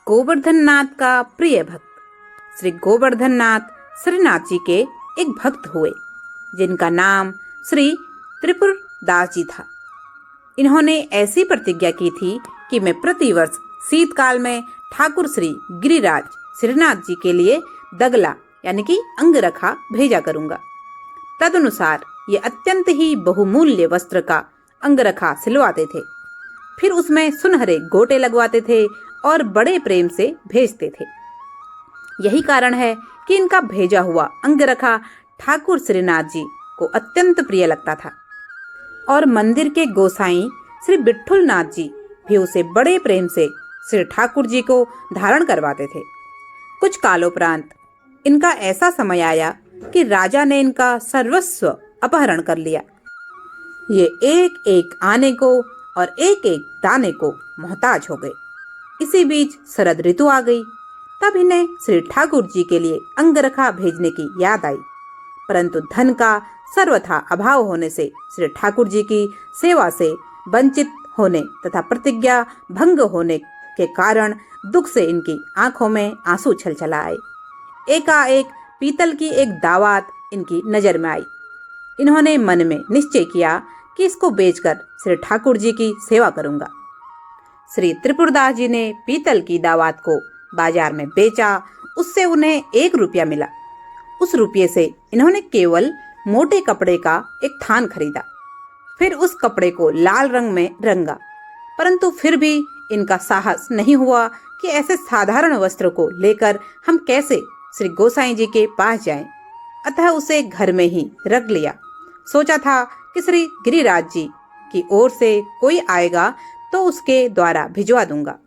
गोवर्धन नाथ का प्रिय भक्त। श्री गोवर्धन नाथ श्रीनाथ जी के एक भक्त हुए जिनका नाम श्री त्रिपुरदास जी था। इन्होंने ऐसी प्रतिज्ञा की थी कि मैं प्रतिवर्ष शीतकाल में ठाकुर श्री गिरिराज श्रीनाथ जी के लिए दगला यानी कि अंगरखा भेजा करूंगा। तदनुसार ये अत्यंत ही बहुमूल्य वस्त्र का अंगरखा सिलवाते थे, फिर उसमें सुनहरे गोटे लगवाते थे और बड़े प्रेम से भेजते थे। यही कारण है कि इनका भेजा हुआ अंगरखा ठाकुर श्रीनाथ जी को अत्यंत प्रिय लगता था और मंदिर के गोसाई श्री बिट्ठुल नाथ जी भी उसे बड़े प्रेम से श्री ठाकुर जी को धारण करवाते थे। कुछ कालोपरांत इनका ऐसा समय आया कि राजा ने इनका सर्वस्व अपहरण कर लिया। ये एक एक आने को और एक एक दाने को मोहताज हो गए। इसी बीच शरद ऋतु आ गई। तब इन्हें श्री ठाकुर जी के लिए अंगरखा भेजने की याद आई, परंतु धन का सर्वथा अभाव होने से श्री ठाकुर जी की सेवा से वंचित होने तथा प्रतिज्ञा भंग होने के कारण दुख से इनकी आंखों में आंसू छलछल आए। एकाएक पीतल की एक दावात इनकी नजर में आई। इन्होंने मन में निश्चय किया कि इसको बेचकर श्री ठाकुर जी की सेवा करूंगा। श्री त्रिपुरदास जी ने पीतल की दावात को बाजार में बेचा। उससे उन्हें 1 रुपया मिला। उस रुपये से इन्होंने केवल मोटे कपड़े का एक थान खरीदा, फिर उस कपड़े को लाल रंग में रंगा, परंतु फिर भी इनका साहस नहीं हुआ कि ऐसे साधारण वस्त्र को लेकर हम कैसे श्री गोसाई जी के पास जाएं। अतः उसे घर में ही रख लिया। सोचा था कि श्री गिरिराज जी की ओर से कोई आएगा तो उसके द्वारा भिजवा दूंगा।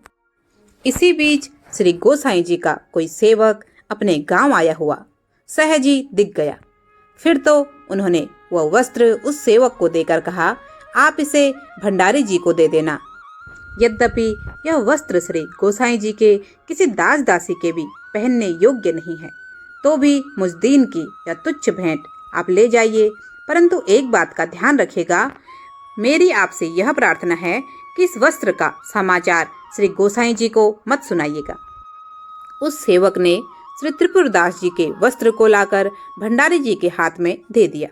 इसी बीच श्री गोसाई जी का कोई सेवक अपने गांव आया हुआ सहज ही दिख गया। फिर तो उन्होंने वह वस्त्र उस सेवक को देकर कहा, आप इसे भंडारी जी को दे देना। यद्यपि यह वस्त्र श्री गोसाई जी के किसी दास दासी के भी पहनने योग्य नहीं है, तो भी मुझ दीन की यह तुच्छ भेंट आप ले जाइए, परंतु एक बात का ध्यान रखिएगा, मेरी आपसे यह प्रार्थना है कि इस वस्त्र का समाचार श्री गोसाई जी को मत सुनाइएगा। उस सेवक ने श्री त्रिपुरदास जी के वस्त्र को लाकर भंडारी जी के हाथ में दे दिया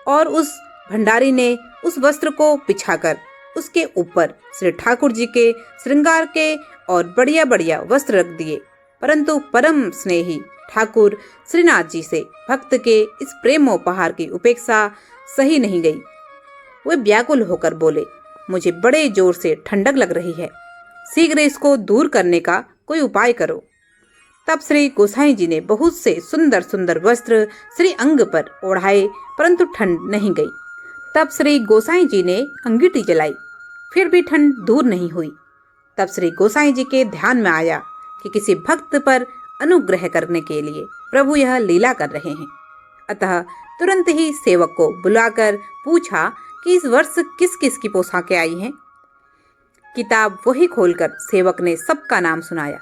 और उस भंडारी ने उस वस्त्र को बिछाकर उसके ऊपर श्री ठाकुर जी के श्रृंगार के और बढ़िया बढ़िया वस्त्र रख दिए। परंतु परम स्नेही ठाकुर श्रीनाथ जी से भक्त के इस प्रेमोपहार की उपेक्षा सही नहीं गई। वे व्याकुल होकर बोले, मुझे बड़े जोर से ठंडक लग रही है, शीघ्र इसको दूर करने का कोई उपाय करो। तब श्री गोसाई जी ने बहुत से सुंदर सुंदर वस्त्र श्री अंग पर ओढ़ाए, परंतु ठंड नहीं गई। तब श्री गोसाई जी ने अंगीठी जलाई, फिर भी ठंड दूर नहीं हुई। तब श्री गोसाई जी के ध्यान में आया कि किसी भक्त पर अनुग्रह करने के लिए प्रभु यह लीला कर रहे हैं। अतः तुरंत ही सेवक को बुलाकर पूछा कि इस वर्ष किस किस की पोशाकें आई हैं। किताब वही खोलकर सेवक ने सबका नाम सुनाया,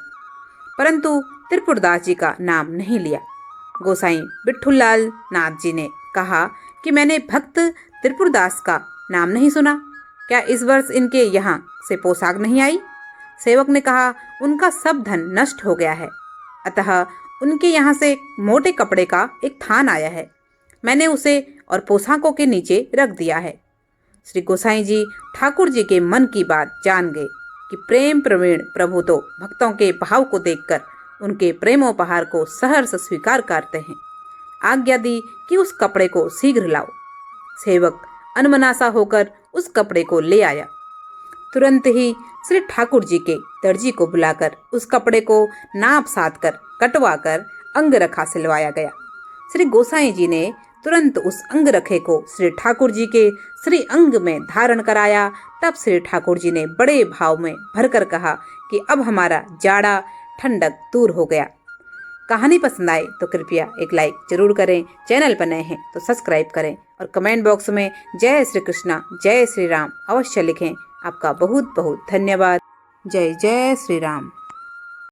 परंतु त्रिपुरदास जी का नाम नहीं लिया। गोसाई बिट्ठुलाल नाथ जी ने कहा कि मैंने भक्त त्रिपुरदास का नाम नहीं सुना, क्या इस वर्ष इनके यहाँ से पोशाक नहीं आई? सेवक ने कहा, उनका सब धन नष्ट हो गया है, अतः उनके यहाँ से मोटे कपड़े का एक थान आया है, मैंने उसे और पोशाकों के नीचे रख दिया है। श्री गोसाई जी ठाकुर जी के मन की बात जान गए कि प्रेम प्रवीण प्रभु तो भक्तों के भाव को देखकर उनके प्रेमोपहार को सहर्ष स्वीकार करते हैं। आज्ञा दी कि उस कपड़े को शीघ्र लाओ। सेवक अनमनासा होकर उस कपड़े को ले आया। तुरंत ही श्री ठाकुर जी के दर्जी को बुलाकर उस कपड़े को नाप साध कर कटवा कर अंगरखा सिलवाया गया। श्री गोसाई जी ने तुरंत उस अंगरखे को श्री ठाकुर जी के श्री अंग में धारण कराया। तब श्री ठाकुर जी ने बड़े भाव में भरकर कहा कि अब हमारा जाड़ा ठंडक दूर हो गया। कहानी पसंद आए तो कृपया एक लाइक जरूर करें, चैनल पर नए हैं तो सब्सक्राइब करें और कमेंट बॉक्स में जय श्री कृष्णा जय श्री राम अवश्य लिखें। आपका बहुत बहुत धन्यवाद। जय जय श्री राम।